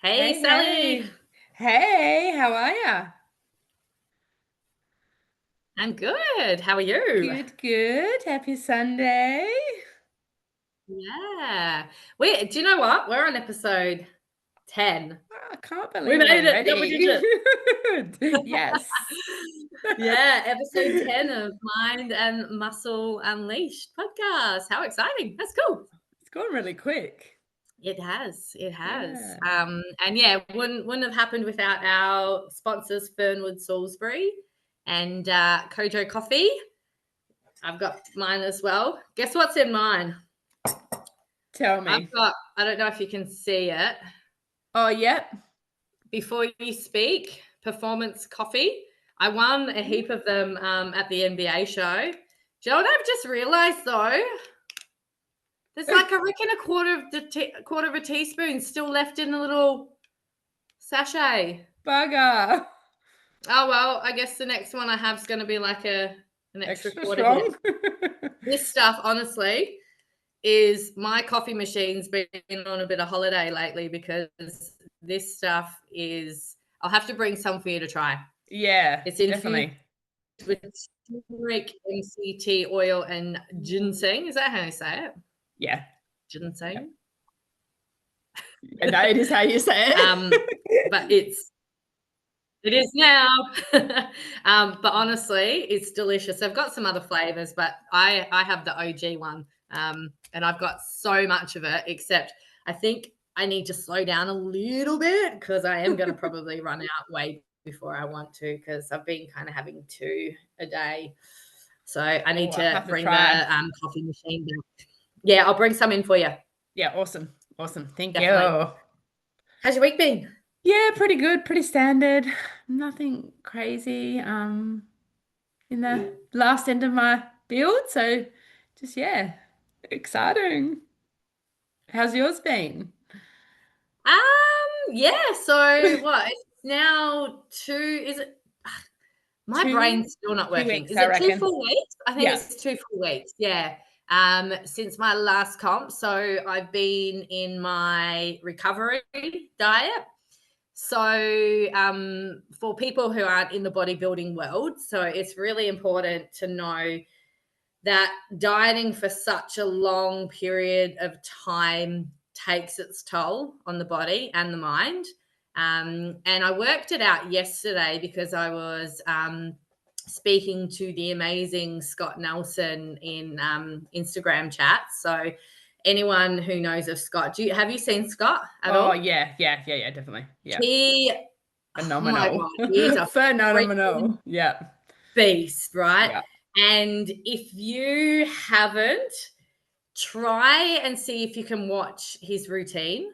Hey, Hey, Sally. hey. Hey, how are ya? I'm good. How are you? Good, good. Happy Sunday. Yeah. Do you know what? We're on episode 10. Oh, I can't We believe it made it, double already. digits. Yes. Yeah, episode 10 of Mind and Muscle Unleashed podcast. How exciting. That's cool. It's gone really quick. It has. It has. Yeah. And yeah, wouldn't have happened without our sponsors, Fernwood Salisbury and Kojo Coffee. I've got mine as well. Guess what's in mine? Tell I've me. got, I don't know if you can see it. Oh, yep. Before You Speak, Performance Coffee. I won a heap of them at the NBA show. Do you know what I've just realized though? There's like, I reckon, quarter of a teaspoon still left in the little sachet. Bugger. Oh well, I guess the next one I have is going to be like an extra Extra quarter here. strong. This stuff, honestly, is my coffee machine's been on a bit of holiday lately because this stuff is. I'll have to bring some for you to try. Yeah, It's infused definitely. with turmeric, MCT oil, and ginseng. Is that how you say it? Yeah. Ginseng. Yeah, that is how you say it. But it is now. But honestly, it's delicious. I've got some other flavors, but I have the OG one. And I've got so much of it, except I think I need to slow down a little bit because I am going to probably run out way before I want to, because I've been kind of having 2 a day. So I need Oh, I to have to bring try. the coffee machine back. Yeah, I'll bring some in for you. Yeah, awesome. Awesome. Thank Definitely. you. How's your week been? Yeah, pretty good, pretty standard. Nothing crazy. In the last end of my build, so just yeah, exciting. How's yours been? Yeah, so what? It's now 2, is it? My Two brain's still not two working. weeks, Is I it 2 reckon. full weeks? I think Yeah. it's 2 full weeks, yeah. Since my last comp, so I've been in my recovery diet. So, for people who aren't in the bodybuilding world, so it's really important to know that dieting for such a long period of time takes its toll on the body and the mind. And I worked it out yesterday because I was speaking to the amazing Scott Nelson in Instagram chat. So anyone who knows of Scott, have you seen Scott at Oh all? yeah, yeah, yeah, yeah, definitely. Yeah. He, oh my Phenomenal. God, he is a freaking Phenomenal. Yeah. beast, right? Yeah. And if you haven't, try and see if you can watch his routine.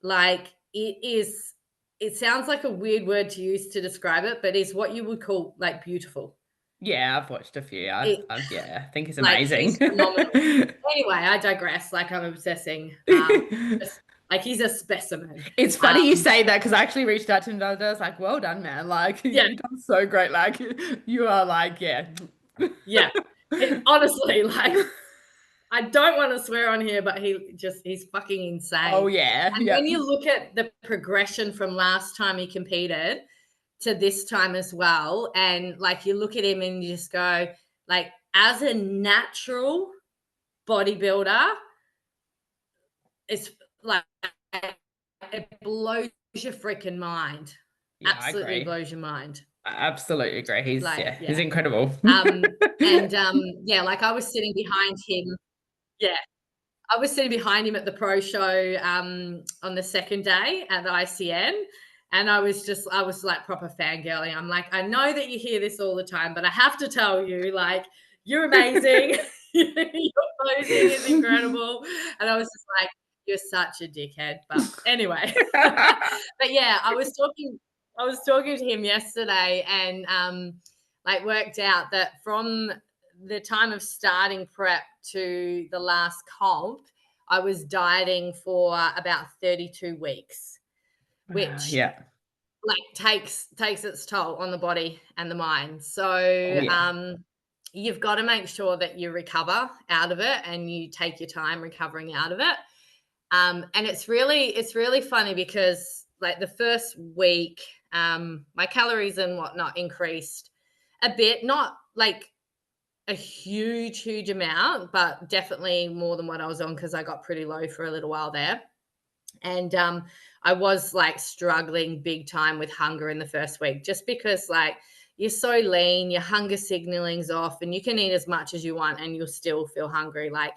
Like, it sounds like a weird word to use to describe it, but it's what you would call like beautiful. Yeah, I've watched a few. It, Yeah, I think it's like, he's amazing. phenomenal. Anyway, I digress. Like, I'm obsessing. Like, he's a specimen. It's Um, funny you say that because I actually reached out to him the other day. I was like, well done, man. Like, yeah, you've done so great. Like, you are like, yeah. yeah. Honestly, like, I don't want to swear on here, but he's fucking Oh, insane. yeah. And Yeah. when you look at the progression from last time he competed to this time as well, and like you look at him and you just go, like, as a natural bodybuilder, it's like it blows your freaking mind. Yeah, I Absolutely agree. blows your mind. I absolutely agree. He's, Like, yeah, he's yeah. incredible. And yeah, like I was sitting behind him. Yeah. I was sitting behind him at the pro show on the second day at the ICN. And I was like proper fangirling. I'm like, I know that you hear this all the time, but I have to tell you, like, you're amazing. Your posing is incredible. And I was just like, you're such a dickhead. But anyway. But yeah, I was talking to him yesterday and like worked out that from the time of starting prep to the last comp, I was dieting for about 32 weeks, which Yeah. like takes its toll on the body and the mind. Oh, So yeah. you've got to make sure that you recover out of it and you take your time recovering out of it. And it's really funny because like the first week, my calories and whatnot increased a bit, not like a huge amount, but definitely more than what I was on because I got pretty low for a little while there. And I was like struggling big time with hunger in the first week, just because like you're so lean, your hunger signaling's off, and you can eat as much as you want and you'll still feel hungry. Like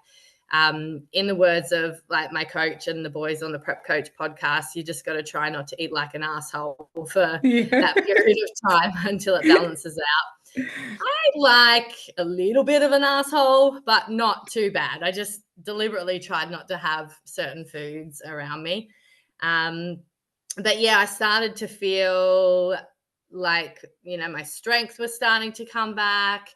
in the words of like my coach and the boys on the Prep Coach podcast, you just got to try not to eat like an asshole for Yeah. that period of time until it balances out. I like a little bit of an asshole, but not too bad. I just deliberately tried not to have certain foods around me. But yeah, I started to feel like, my strength was starting to come back.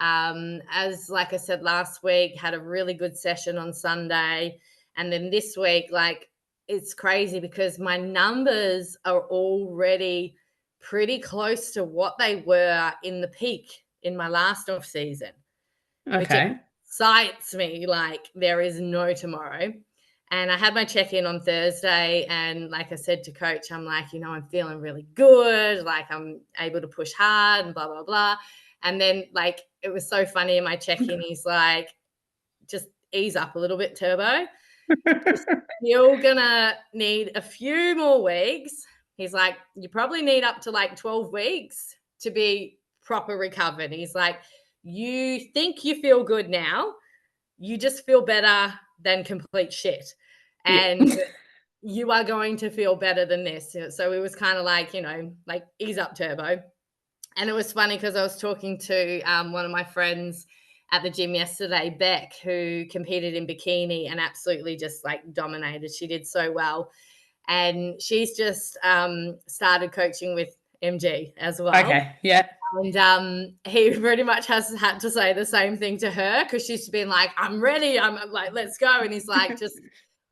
As like I said last week, had a really good session on Sunday. And then this week, like, it's crazy because my numbers are already pretty close to what they were in the peak in my last off season, which Okay. excites me like there is no tomorrow. And I had my check-in on Thursday, and like I said to coach, I'm like, I'm feeling really good, like I'm able to push hard and blah blah blah. And then like it was so funny in my check-in, he's like, just ease up a little bit, Turbo. You're gonna need a few more weeks. He's like, you probably need up to like 12 weeks to be proper recovered. He's like, you think you feel good now, you just feel better than complete shit. Yeah. And you are going to feel better than this. So it was kind of like, like ease up, Turbo. And it was funny because I was talking to one of my friends at the gym yesterday, Beck, who competed in bikini and absolutely just like dominated. She did so well. And she's just started coaching with MG as well. Okay. Yeah. And he pretty much has had to say the same thing to her because she's been like, I'm ready. I'm like, let's go. And he's like, just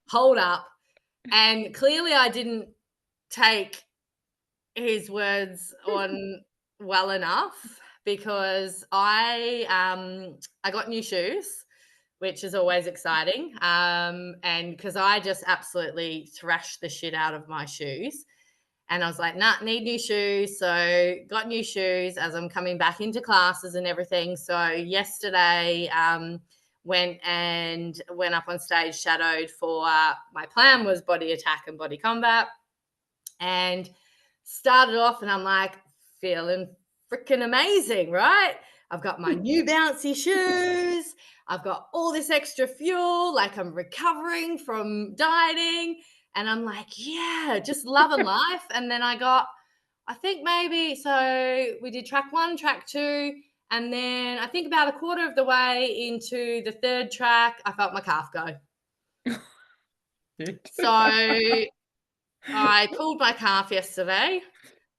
hold up. And clearly I didn't take his words on well enough because I got new shoes, which is always exciting. And because I just absolutely thrashed the shit out of my shoes. And I was like, nah, need new shoes. So got new shoes as I'm coming back into classes and everything. So yesterday, went up on stage, shadowed for my plan was body attack and body combat. And started off and I'm like feeling freaking amazing, right? I've got my new bouncy shoes. I've got all this extra fuel. Like I'm recovering from dieting. And I'm like, yeah, just loving life. And then I think maybe, so we did track 1, track 2. And then I think about a quarter of the way into the third track, I felt my calf go. So I pulled my calf yesterday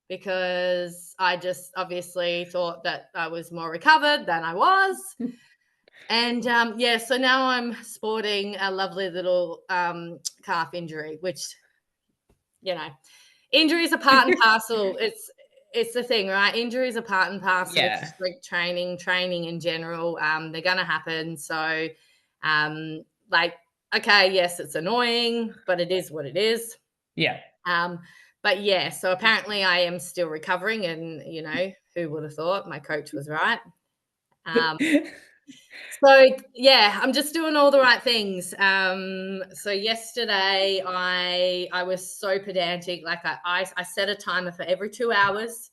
because I just obviously thought that I was more recovered than I was. And so now I'm sporting a lovely little calf injury, which, injuries are part and parcel. It's the thing, right? Injuries are part and parcel Yeah. of strength training in general. They're going to happen. So, okay, yes, it's annoying, but it is what it is. Yeah. But yeah, so apparently I am still recovering, and who would have thought? My coach was right. So yeah, I'm just doing all the right things. So yesterday I was so pedantic. Like I set a timer for every 2 hours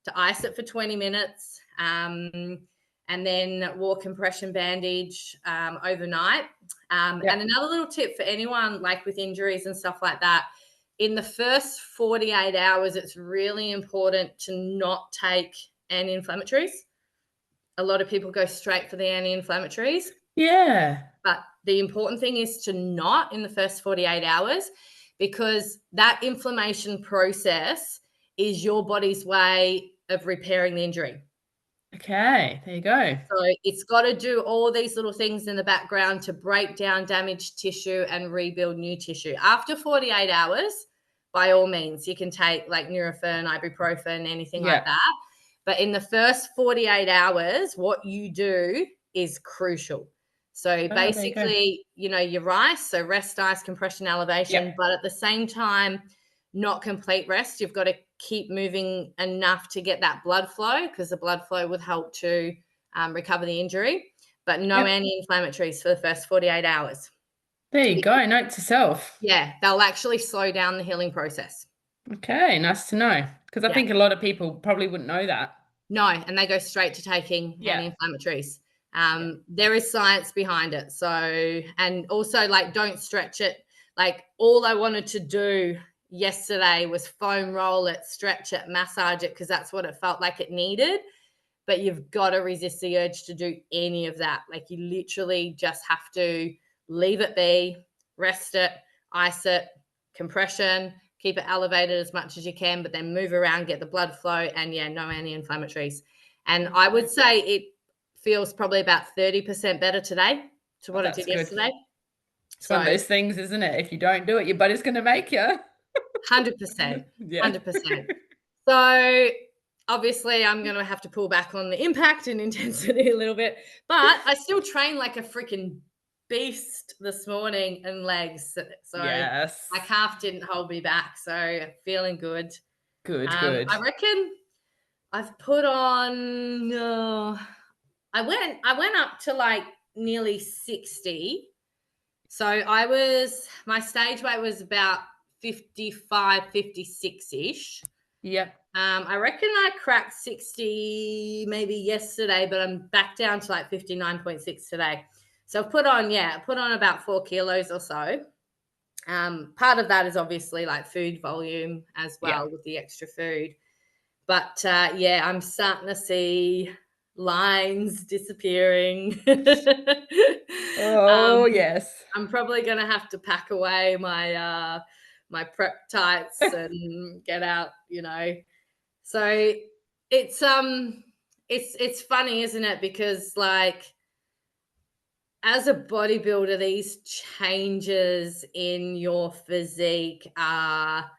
to ice it for 20 minutes, and then wore compression bandage overnight. And another little tip for anyone like with injuries and stuff like that, in the first 48 hours, it's really important to not take anti-inflammatories. A lot of people go straight for the anti-inflammatories. Yeah. But the important thing is to not in the first 48 hours, because that inflammation process is your body's way of repairing the injury. Okay, there you go. So it's got to do all these little things in the background to break down damaged tissue and rebuild new tissue. After 48 hours, by all means, you can take like Nurofen, ibuprofen, anything like that. But in the first 48 hours, what you do is crucial. So basically, your RICE, so rest, ice, compression, elevation, but at the same time, not complete rest. You've got to keep moving enough to get that blood flow, because the blood flow would help to recover the injury, but no Yep. anti-inflammatories for the first 48 hours. There you go. Note to self. Yeah, they'll actually slow down the healing process. Okay, nice to know. Because I Yeah. think a lot of people probably wouldn't know that. No, and they go straight to taking Yeah. anti-inflammatories. Yeah. There is science behind it. So, and also, like, don't stretch it. Like, all I wanted to do yesterday was foam roll it, stretch it, massage it, because that's what it felt like it needed. But you've got to resist the urge to do any of that. Like, you literally just have to leave it be, rest it, ice it, compression, keep it elevated as much as you can, but then move around, get the blood flow, and yeah, no anti-inflammatories. And I would say it feels probably about 30% better today to Oh, what it that's did good. yesterday. It's one of So those things, isn't it? If you don't do it, your body's going to make you. 100%, Yeah. 100%. So obviously I'm going to have to pull back on the impact and intensity a little bit, but I still train like a freaking beast this morning in legs. So Yes. my calf didn't hold me back. So feeling good. Good, good. I reckon I've put on, I went up to like nearly 60. So my stage weight was about 55, 56 ish. Yep. I reckon I cracked 60 maybe yesterday, but I'm back down to like 59.6 today. So I've put on about 4 kilos or so. Part of that is obviously like food volume as Yeah. well with the extra food. But yeah, I'm starting to see lines disappearing. Oh, yes. I'm probably going to have to pack away my prep tights and get out, So it's funny, isn't it? Because like as a bodybuilder, these changes in your physique are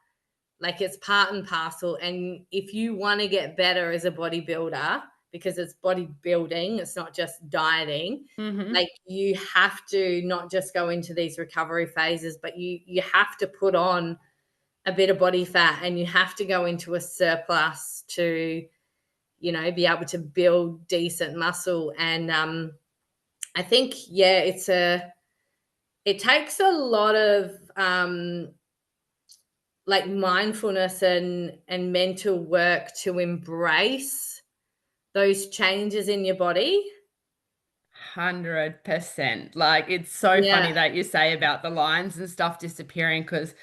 like it's part and parcel. And if you want to get better as a bodybuilder, because it's bodybuilding, it's not just dieting, Mm-hmm. like you have to not just go into these recovery phases, but you have to put on a bit of body fat and you have to go into a surplus to, be able to build decent muscle. And I think, yeah, it takes a lot of like mindfulness and mental work to embrace those changes in your body. 100%. Like, it's so Yeah. funny that you say about the lines and stuff disappearing because,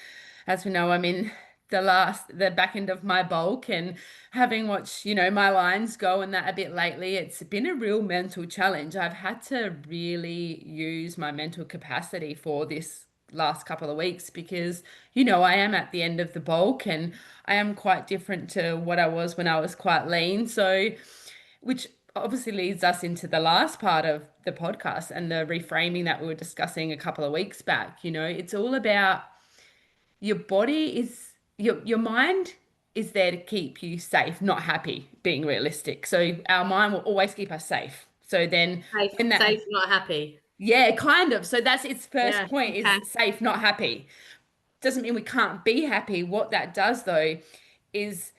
as we know, I'm in the back end of my bulk and having watched, my lines go and that a bit lately, it's been a real mental challenge. I've had to really use my mental capacity for this last couple of weeks because, I am at the end of the bulk and I am quite different to what I was when I was quite lean. So, which obviously leads us into the last part of the podcast and the reframing that we were discussing a couple of weeks back. It's all about your body is your mind is there to keep you safe, not happy, being realistic. So our mind will always keep us safe. So then Safe, when that safe, not happy. yeah, kind of. So that's its first Yeah. point Okay. is safe, not happy. Doesn't mean we can't be happy. What that does though is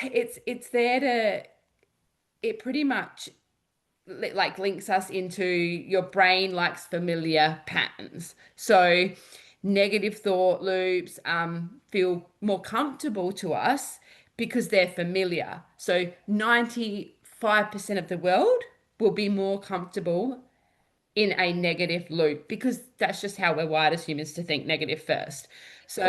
it's there to it pretty much like links us into your brain likes familiar patterns. So negative thought loops feel more comfortable to us because they're familiar. So 95% of the world will be more comfortable in a negative loop because that's just how we're wired as humans to think negative first. So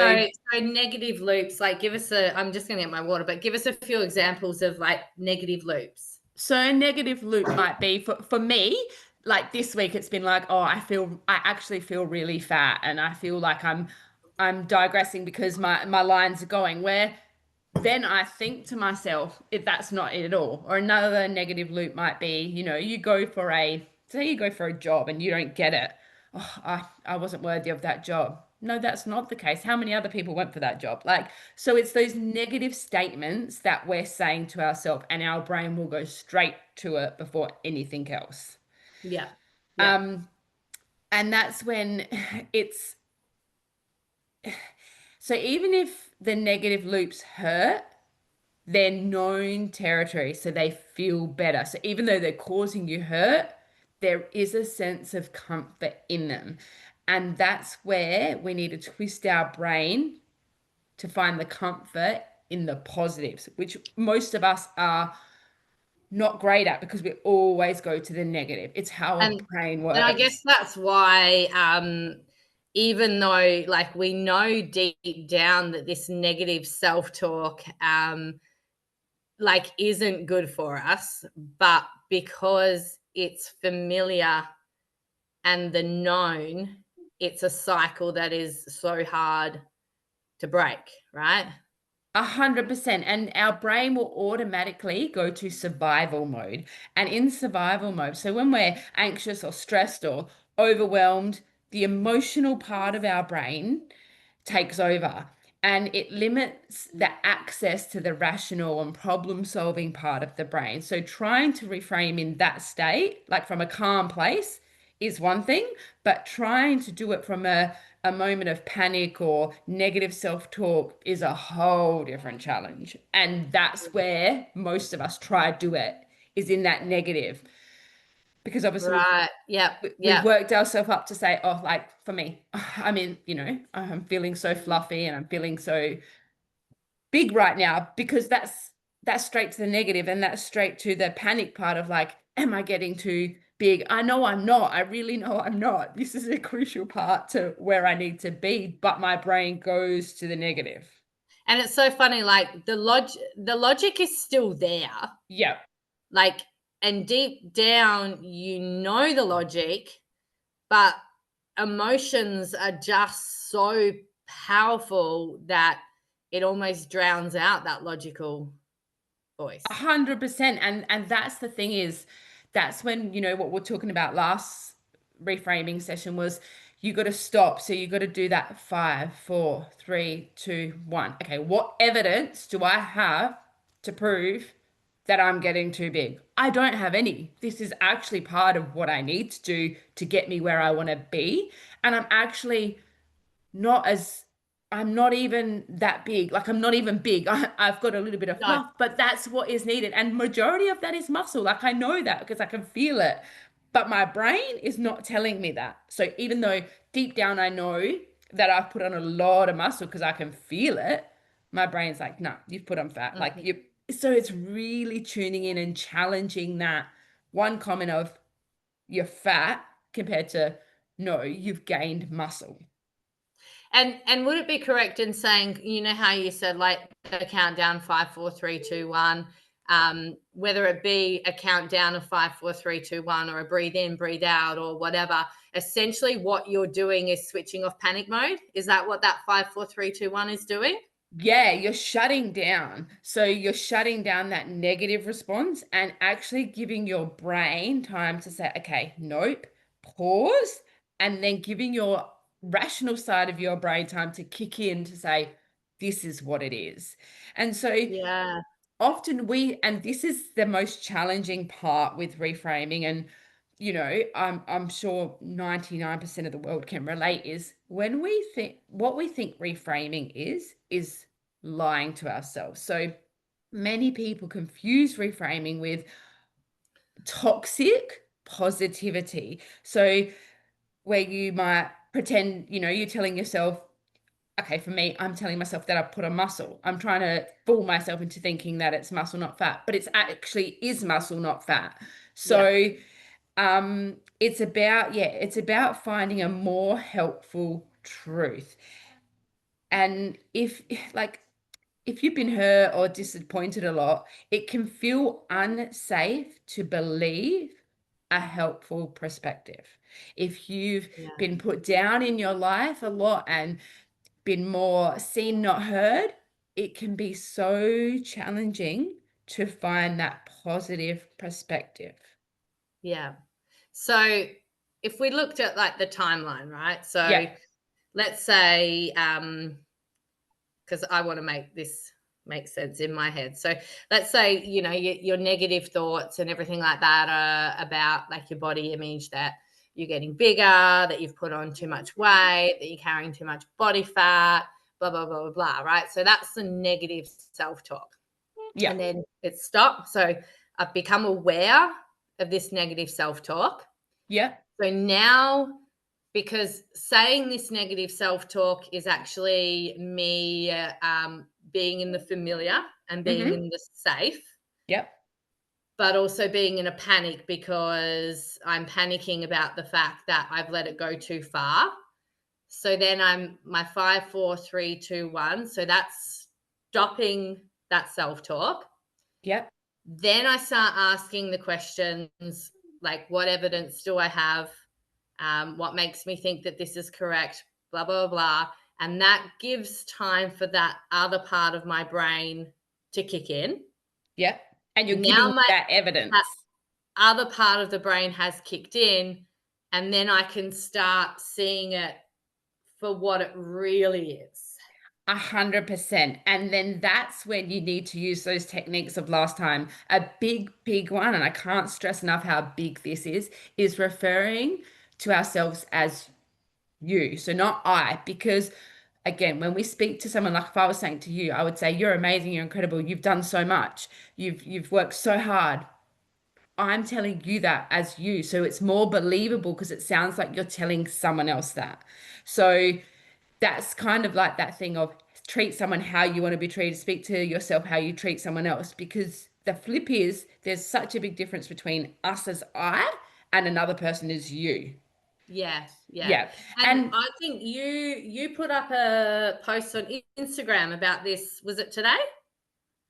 So negative loops, like I'm just gonna get my water, but give us a few examples of like negative loops. So a negative loop might be for me, like this week it's been like, oh, I actually feel really fat and I feel like I'm digressing because my lines are going where then I think to myself, if that's not it at all. Or another negative loop might be, you go for a job and you don't get it. Oh, I wasn't worthy of that job. No, that's not the case. How many other people went for that job? Like, so it's those negative statements that we're saying to ourselves, and our brain will go straight to it before anything else. Yeah. Yeah. Um, and that's when it's so even if the negative loops hurt, they're known territory, so they feel better. So even though they're causing you hurt, there is a sense of comfort in them. And that's where we need to twist our brain to find the comfort in the positives, which most of us are not great at because we always go to the negative. It's how a And brain I guess works. that's why, even though like we know deep down that this negative self-talk, like isn't good for us, but because it's familiar and the known, it's a cycle that is so hard to break, right? 100%. And our brain will automatically go to survival mode. And in survival mode, so when we're anxious or stressed or overwhelmed, the emotional part of our brain takes over and it limits the access to the rational and problem solving part of the brain. So trying to reframe in that state, like from a calm place, is one thing, but trying to do it from a moment of panic or negative self-talk is a whole different challenge. And that's where most of us try to do it, is in that negative. Because obviously Right. Yep. we've Yep. worked ourselves up to say, oh, like for me, I mean, I'm feeling so fluffy and I'm feeling so big right now because that's straight to the negative and that's straight to the panic part of like, am I getting too big? I know I'm not. I really know I'm not. This is a crucial part to where I need to be, but my brain goes to the negative. And it's so funny, like the logic is still there. Yeah, Like, and deep down, you know the logic, but emotions are just so powerful that it almost drowns out that logical voice. 100%. And that's the thing is, that's when, what we're talking about last reframing session was you got to stop. So you got to do that 5, 4, 3, 2, 1. Okay, what evidence do I have to prove that I'm getting too big? I don't have any. This is actually part of what I need to do to get me where I want to be. And not as I'm not even that big. Like I'm not even big. I've got a little bit of No. fluff, but that's what is needed. And majority of that is muscle. Like I know that because I can feel it. But my brain is not telling me that. So even though deep down I know that I've put on a lot of muscle because I can feel it, my brain's like, no, you've put on fat. Like Mhm. you so it's really tuning in and challenging that one comment of you're fat compared to no, you've gained muscle. And would it be correct in saying, you know how you said like a countdown 5, 4, 3, 2, 1, whether it be a countdown of 5, 4, 3, 2, 1, or a breathe in, breathe out, or whatever, essentially what you're doing is switching off panic mode. Is that what that 5, 4, 3, 2, 1 is doing? Yeah, you're shutting down. So you're shutting down that negative response and actually giving your brain time to say, okay, nope, pause, and then giving your rational side of your brain time to kick in to say, this is what it is. And so Yeah. often and this is the most challenging part with reframing, and I'm sure 99% of the world can relate, is when we think what we think reframing is lying to ourselves. So many people confuse reframing with toxic positivity. So where you might pretend, you're telling yourself, okay, for me, I'm telling myself that I put on muscle. I'm trying to fool myself into thinking that it's muscle, not fat, but it's actually is muscle, not fat. Yeah. So it's about finding a more helpful truth. And if you've been hurt or disappointed a lot, it can feel unsafe to believe a helpful perspective. If you've Yeah. been put down in your life a lot and been more seen, not heard, it can be so challenging to find that positive perspective. Yeah. So if we looked at like the timeline, right? So Yeah. let's say, because I want to make this make sense in my head. So let's say, your negative thoughts and everything like that are about like your body image, that you're getting bigger, that you've put on too much weight, that you're carrying too much body fat, blah, blah, blah, blah, blah, right? So that's the negative self-talk. Yeah. And then it stopped. So I've become aware of this negative self-talk. Yeah. So now, because saying this negative self-talk is actually me being in the familiar and being Mm-hmm. in the safe, Yep. but also being in a panic because I'm panicking about the fact that I've let it go too far. So then I'm my 5, 4, 3, 2, 1. So that's stopping that self-talk. Yep. Then I start asking the questions like, what evidence do I have? What makes me think that this is correct? Blah, blah, blah. And that gives time for that other part of my brain to kick in. Yep. And you're Now giving my that that evidence. other part of the brain has kicked in, and then I can start seeing it for what it really is. 100%. And then that's when you need to use those techniques of last time. A big, big one, and I can't stress enough how big this is referring to ourselves as you. So not I, because again, when we speak to someone, like if I was saying to you, I would say, you're amazing, you're incredible, you've done so much, you've worked so hard. I'm telling you that as you. So it's more believable because it sounds like you're telling someone else that. So that's kind of like that thing of treat someone how you want to be treated, speak to yourself how you treat someone else. Because the flip is there's such a big difference between us as I and another person as you. Yeah, yeah. Yeah. And And I think you put up a post on Instagram about this. Was it today?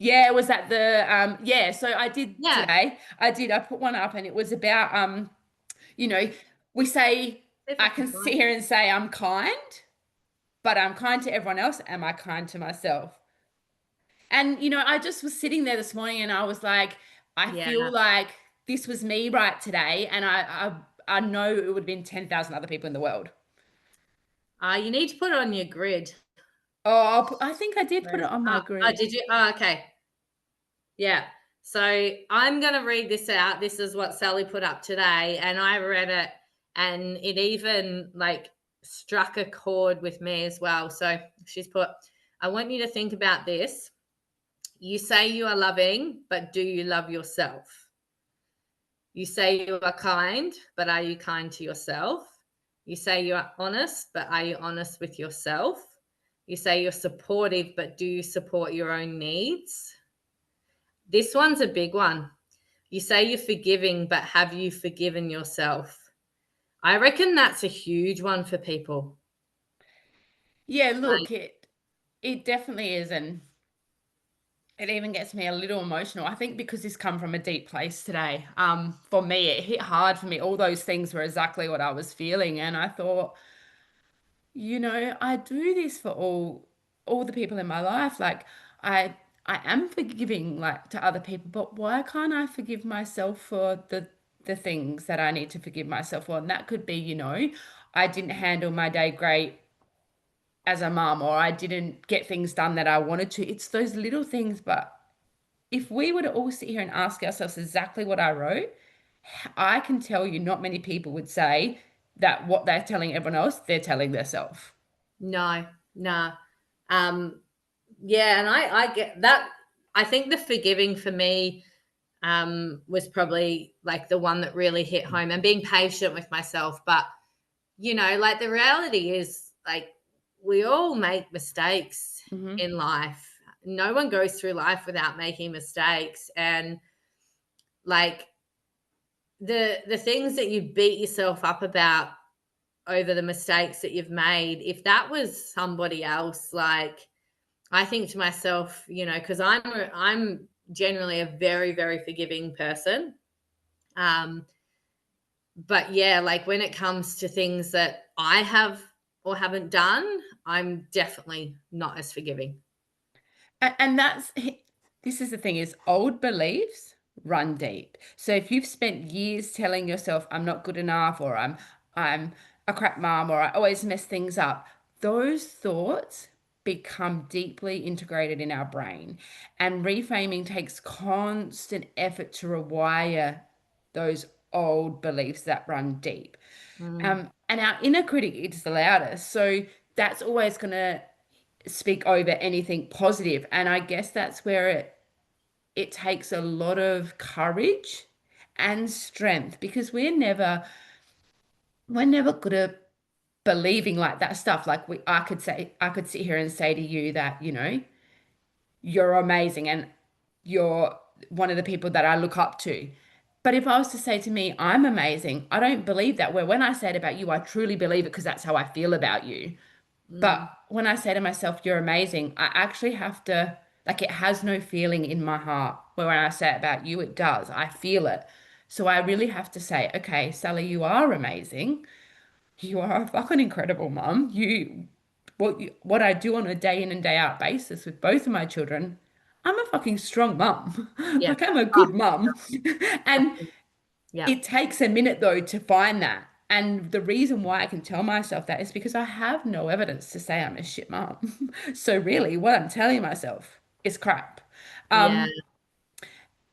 yeah, was that the yeah, so I did Yeah. today. I put one up and it was about you know, we say See if I I can can sit find here it. and say I'm kind, but I'm kind to everyone else. Am I kind to myself? And I just was sitting there this morning and I was like, I Yeah. feel like this was me right today, and I know it would have been 10,000 other people in the world. You need to put it on your grid. Oh, I think I did Where put it is it? on my grid. Did you? Oh, okay. Yeah. So I'm going to read this out. This is what Sally put up today. And I read it and it even like struck a chord with me as well. So she's put, I want you to think about this. You say you are loving, but do you love yourself? You say you are kind, but are you kind to yourself? You say you are honest, but are you honest with yourself? You say you're supportive, but do you support your own needs? This one's a big one. You say you're forgiving, but have you forgiven yourself? I reckon that's a huge one for people. Yeah, Like, look, it definitely is, and it even gets me a little emotional. I think because this come from a deep place today. For me, it hit hard for me. All those things were exactly what I was feeling, and I thought, I do this for all the people in my life. Like I I am forgiving like to other people, but why can't I forgive myself for the things that I need to forgive myself for? And that could be, I didn't handle my day great as a mom, or I didn't get things done that I wanted to. It's those little things, but if we were to all sit here and ask ourselves exactly what I wrote, I can tell you not many people would say that what they're telling everyone else, they're telling themselves. no, no. Um, yeah, and I get that. I think the forgiving for me was probably like the one that really hit home and being patient with myself. But, like the reality is like we all make mistakes Hmm. in life. No one goes through life without making mistakes. And like the things that you beat yourself up about over the mistakes that you've made, if that was somebody else, like I think to myself, because I'm generally a very, very forgiving person. Um, but yeah, like when it comes to things that I have or haven't done, I'm definitely not as forgiving. And this is the thing is old beliefs run deep. So if you've spent years telling yourself I'm not good enough, or I'm a crap mom, or I always mess things up, those thoughts become deeply integrated in our brain. And reframing takes constant effort to rewire those old beliefs that run deep. Mm. And our inner critic is the loudest. So that's always going to speak over anything positive. And I guess that's where it takes a lot of courage and strength, because we're never good at believing like that stuff. Like I could sit here and say to you that, you're amazing and you're one of the people that I look up to. But if I was to say to me, I'm amazing, I don't believe that. Where when I say it about you, I truly believe it because that's how I feel about you. But Mm, when I say to myself, you're amazing, I actually have to, like, it has no feeling in my heart. Where when I say it about you, it does. I feel it. So I really have to say, okay, Sally, you are amazing. You are a fucking incredible mum. What I do on a day in and day out basis with both of my children, I'm a fucking strong mum. yeah. Like I'm a Oh, good mum. And yeah. it takes a minute though to find that. And the reason why I can tell myself that is because I have no evidence to say I'm a shit mum. So really what I'm telling myself is crap. Yeah.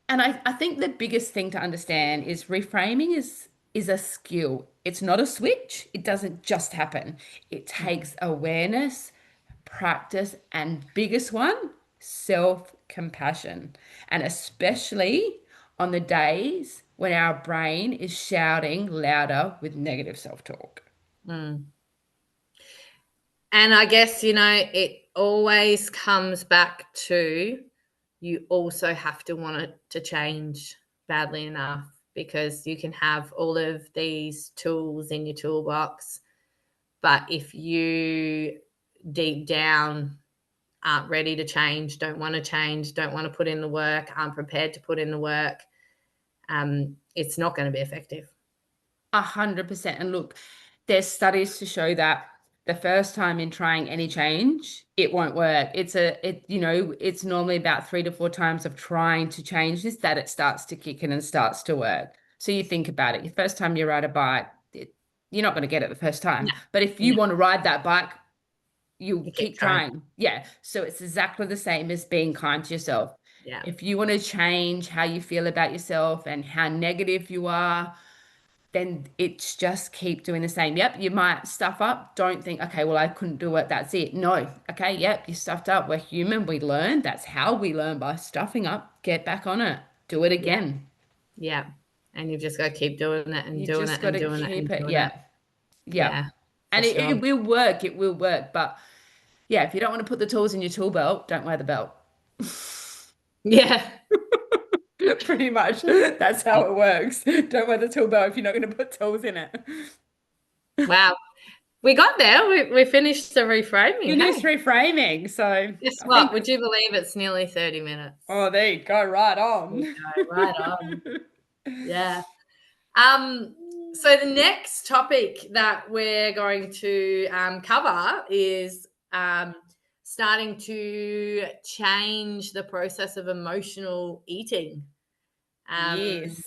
And I think the biggest thing to understand is reframing is a skill. It's not a switch. It doesn't just happen. It Mm, takes awareness, practice, and biggest one, self-compassion. And especially on the days when our brain is shouting louder with negative self-talk. mm. And I guess, it always comes back to you also have to want it to change badly enough, because you can have all of these tools in your toolbox, but if you deep down aren't ready to change, don't want to change, don't want to put in the work, aren't prepared to put in the work, it's not going to be effective. 100%. And look, there's studies to show that the first time in trying any change, it won't work. It's normally about 3 to 4 times of trying to change this that it starts to kick in and starts to work. So you think about it. The first time you ride a bike, you're not going to get it the first time. No, But if you no, want to ride that bike, you you keep keep trying. trying. Yeah. So it's exactly the same as being kind to yourself. Yeah, If you want to change how you feel about yourself and how negative you are, then it's just keep doing the same. Yep, you might stuff up. Don't think, okay, well, I couldn't do it. That's it. No. Okay, yep, you stuffed up. We're human. We learn. That's how we learn, by stuffing up. Get back on it. Do it yeah, again. yeah. And you've just got to keep doing it and You doing just it got and to doing it keep and it. doing it. Yeah. Yeah. Yeah, for And it, sure. it will work. It will work. But yeah, if you don't want to put the tools in your tool belt, don't wear the belt. Yeah. Pretty much. That's how it works. Don't wear the tool belt if you're not going to put tools in it. Wow. We got there. We finished the reframing. Finished Hey, reframing. So guess I what? think, Would you believe it's nearly 30 minutes? oh, there you go. Right There you on. go. Right on. Yeah. So the next topic that we're going to cover is starting to change the process of emotional eating. Um, Yes.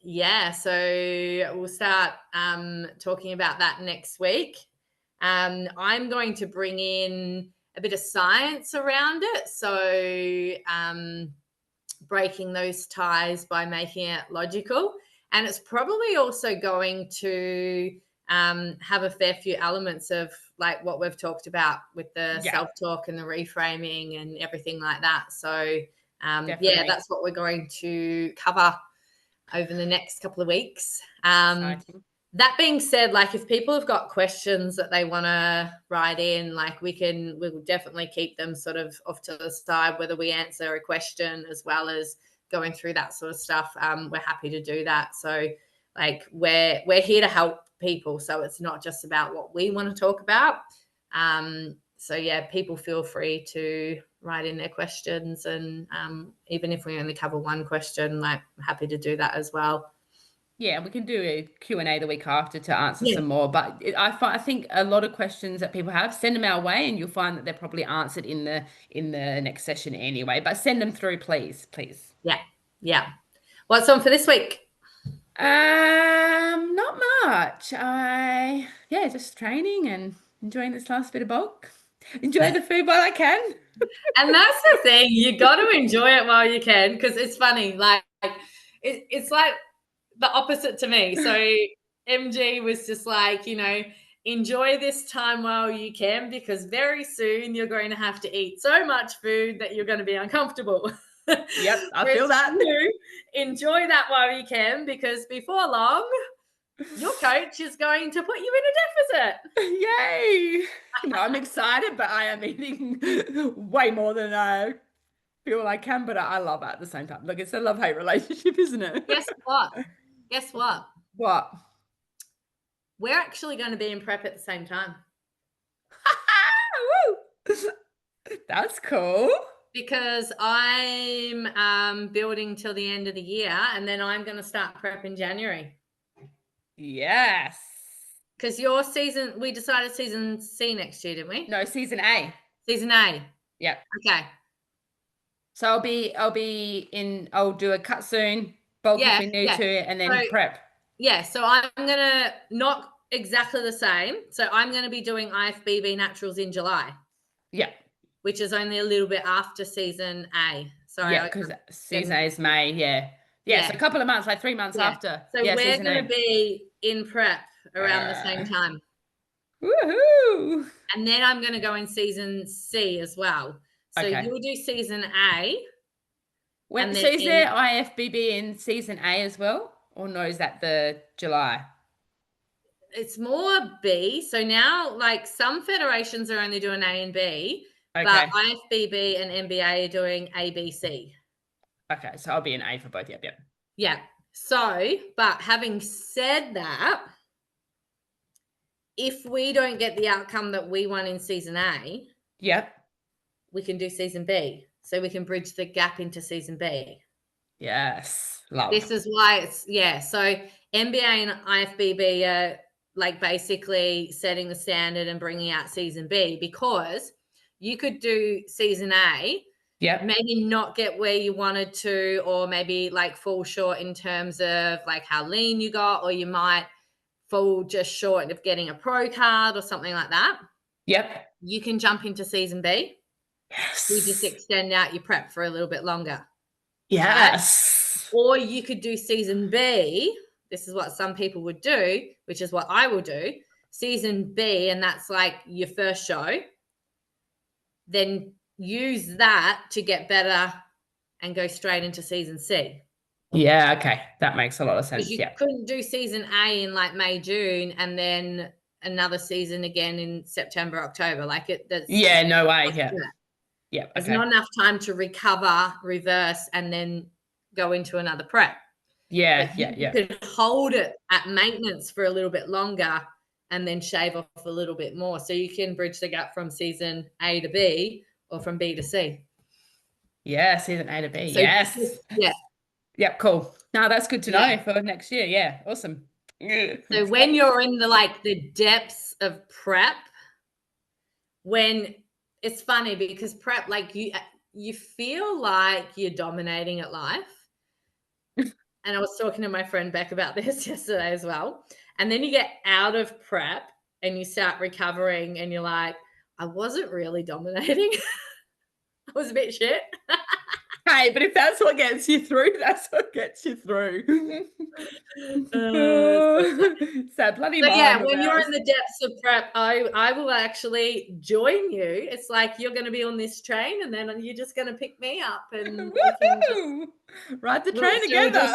yeah, so we'll start talking about that next week. I'm going to bring in a bit of science around it. So, breaking those ties by making it logical. And it's probably also going to have a fair few elements of like what we've talked about with the Yeah, self talk and the reframing and everything like that. So, yeah, definitely. that's what we're going to cover over the next couple of weeks. Exciting. That being said, like if people have got questions that they want to write in, like we'll definitely keep them sort of off to the side, whether we answer a question as well as going through that sort of stuff. We're happy to do that. So like we're here to help people. So it's not just about what we want to talk about. So yeah, people feel free to write in their questions, and even if we only cover one question, like I'm happy to do that as well. Yeah, we can do a Q&A the week after to answer Yeah. some more. But I think a lot of questions that people have, send them our way, and you'll find that they're probably answered in the next session anyway. But send them through, please, please. Yeah. Yeah. What's on for this week? Not much. Yeah, just training and enjoying this last bit of bulk. Enjoy the food while I can. And that's the thing, you got to enjoy it while you can, because it's funny. Like it's like the opposite to me. So MG was just like, enjoy this time while you can, because very soon you're going to have to eat so much food that you're going to be uncomfortable. Yep, I Whereas feel that. you enjoy that while you can, because before long, your coach is going to put you in a deficit. Yay! No, I'm excited, but I am eating way more than I feel I can, but I love it at the same time. Look, it's a love-hate relationship, isn't it? Guess what? Guess what? What? We're actually going to be in prep at the same time. Woo! That's cool. Because I'm building till the end of the year, and then I'm going to start prep in January. Yes. Because your season, we decided season C next year, didn't we? No, season A. Season A. Yep. Okay. So I'll do a cut soon, bulk if we need to, and then prep. Yeah, so I'm gonna not exactly the same. So I'm gonna be doing IFBB Naturals in July. Yeah. Which is only a little bit after season A. Sorry. Yeah, because season A is May, yeah. Yeah, so a couple of months, like 3 months after. So we're gonna be in prep around the same time. Woohoo! And then I'm gonna go in season C as well. So you'll do season A. So is there IFBB in season A as well? Or no, is that the July? It's more B. So now, like, some federations are only doing A and B, but IFBB and NBA are doing A, B, C. Okay, so I'll be an A for both. Yep. Yeah. So, but having said that, if we don't get the outcome that we want in season A, we can do season B. So we can bridge the gap into season B. Yes. Love. This is why it's, so NBA and IFBB are like basically setting the standard and bringing out season B, because you could do season A, maybe not get where you wanted to, or maybe like fall short in terms of like how lean you got, or you might fall just short of getting a pro card or something like that. Yep. You can jump into season B. Yes. You just extend out your prep for a little bit longer. Yes. Right? Or you could do season B. This is what some people would do, which is what I will do. Season B, and that's like your first show. Then use that to get better and go straight into season C. Yeah, okay. That makes a lot of sense. Because you couldn't do season A in like May, June, and then another season again in September, October. Like no way. Yeah. There's not enough time to recover, reverse, and then go into another prep. You could hold it at maintenance for a little bit longer and then shave off a little bit more. So you can bridge the gap from season A to B, or from B to C. Yeah, season A to B. So yes. Yep, cool. No, that's good to know for next year. Yeah, awesome. So when you're in the depths of prep, when it's funny because prep, like you feel like you're dominating at life. And I was talking to my friend Beck about this yesterday as well. And then you get out of prep and you start recovering and you're like, I wasn't really dominating. I was a bit shit. Hey, but if that's what gets you through, that's what gets you through. So bloody mind. Yeah, when you're in the depths of prep, I will actually join you. It's like you're going to be on this train, and then you're just going to pick me up, and we can ride the train together.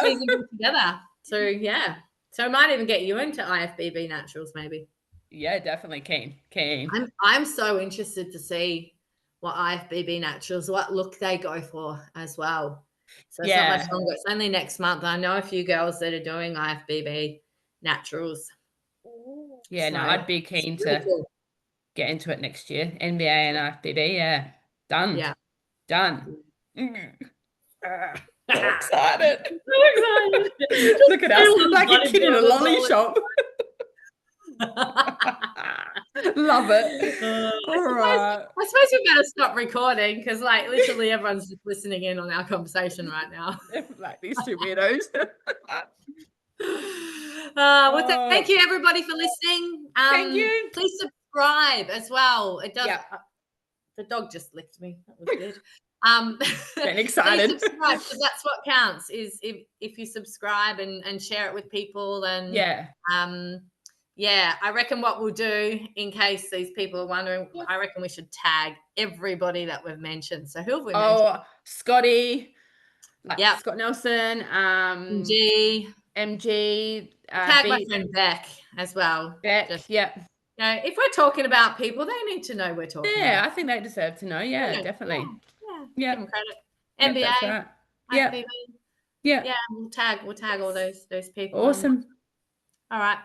Together. So yeah, so I might even get you into IFBB Naturals, maybe. Yeah, definitely keen. I'm so interested to see what IFBB Naturals, what look they go for as well. So it's not much longer. It's only next month. I know a few girls that are doing IFBB Naturals. Yeah, so, I'd be keen to get into it next year. NBA and IFBB, yeah. Done. Yeah. Done. So excited. So excited. Look at us, like a kid in a lolly shop. Love it. All right. I suppose we better stop recording, because like literally everyone's just listening in on our conversation right now. Like these two weirdos. Thank you everybody for listening. Thank you. Please subscribe as well. It does. The dog just licked me. That was good. Getting excited. Please subscribe, because that's what counts. Is if you subscribe and share it with people, and Yeah, I reckon what we'll do, in case these people are wondering, I reckon we should tag everybody that we've mentioned. So who have we mentioned? Oh, Scotty, like Yep. Scott Nelson, G. MG, Tag my friend Beck as well. Beck, Just, yeah. you know, if we're talking about people, they need to know we're talking Yeah, about. I think they deserve to know. Yeah, Yeah, definitely. yeah. Yeah. Give them credit. Yep, NBA, that's right. Yeah. IFBB. Yeah. Yeah, we'll tag all those people on. Awesome. All right.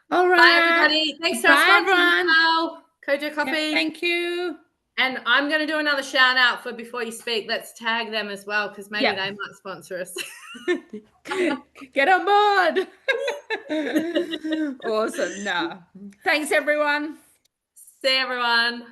All Bye, right. everybody. Thanks to our Bye, sponsors as everyone. well, Kojo Yeah, Coffee. thank you. And I'm going to do another shout out for Before You Speak. Let's tag them as well, because maybe they might sponsor us. Get on board. Awesome. Nah. Thanks, everyone. See everyone.